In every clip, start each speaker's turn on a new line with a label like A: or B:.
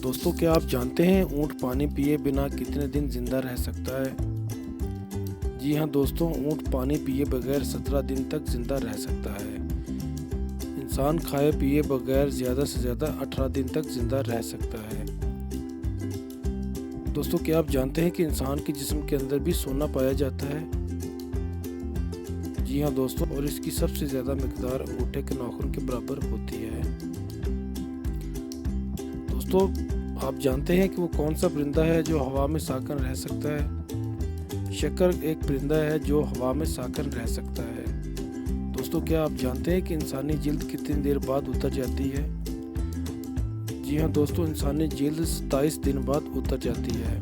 A: दोस्तों क्या आप जानते हैं ऊँट पानी पिए बिना कितने दिन जिंदा रह सकता है? जी हाँ दोस्तों, ऊँट पानी पिए बगैर 17 दिन तक जिंदा रह सकता है। इंसान खाए पिए बगैर ज़्यादा से ज़्यादा 18 दिन तक जिंदा रह सकता है। दोस्तों क्या आप जानते हैं कि इंसान के जिस्म के अंदर भी सोना पाया जाता है? जी हाँ दोस्तों, और इसकी सबसे ज़्यादा मिकदार अंगूठे के नाखून के बराबर होती है। दोस्तों आप जानते हैं कि वो कौन सा परिंदा है जो हवा में साकन रह सकता है? शक्कर एक परिंदा है जो हवा में साकन रह सकता है। दोस्तों क्या आप जानते हैं कि इंसानी जिल्द कितनी देर बाद उतर जाती है? जी हाँ दोस्तों, इंसानी जिल्द 27 दिन बाद उतर जाती है।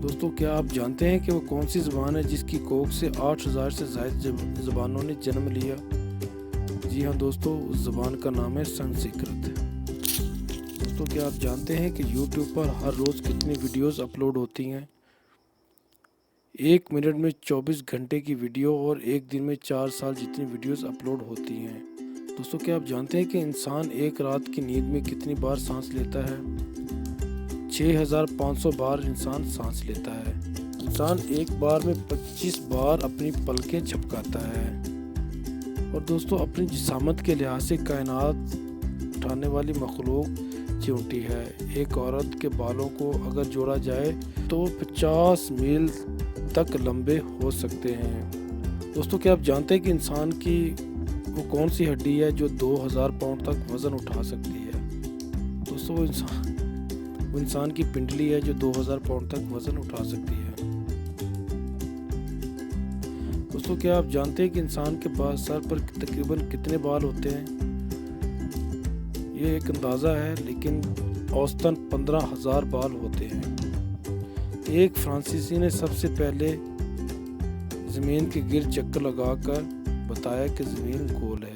A: दोस्तों क्या आप जानते हैं कि वो कौन सी ज़बान है जिसकी कोख से 8000 से ज़ायद ज़बानों ने जन्म लिया? जी हाँ दोस्तों, उस ज़बान का नाम है संस्कृत। दोस्तों क्या आप जानते हैं कि YouTube पर हर रोज़ कितनी वीडियोस अपलोड होती हैं? 1 मिनट में 24 घंटे की वीडियो और एक दिन में 4 साल जितनी वीडियोस अपलोड होती हैं। दोस्तों क्या आप जानते हैं कि इंसान एक रात की नींद में कितनी बार सांस लेता है? 6500 बार इंसान सांस लेता है। इंसान एक बार में 25 बार अपनी पलकें झपकाता है। और दोस्तों अपनी जिसामत के लिहाज से कायनात उठाने वाली मखलूक चिमटी है। एक औरत के बालों को अगर जोड़ा जाए तो 50 मील तक लंबे हो सकते हैं। दोस्तों क्या आप जानते हैं कि इंसान की वो कौन सी हड्डी है जो 2000 पाउंड तक वज़न उठा सकती है? दोस्तों वो इंसान की पिंडली है जो 2000 पाउंड तक वज़न उठा सकती है। दोस्तों क्या आप जानते हैं कि इंसान के पास सर पर तकरीबन कितने बाल होते हैं? ये एक अंदाज़ा है, लेकिन औसतन 15,000 बाल होते हैं। एक फ्रांसीसी ने सबसे पहले ज़मीन के गिर्द चक्कर लगाकर बताया कि ज़मीन गोल है।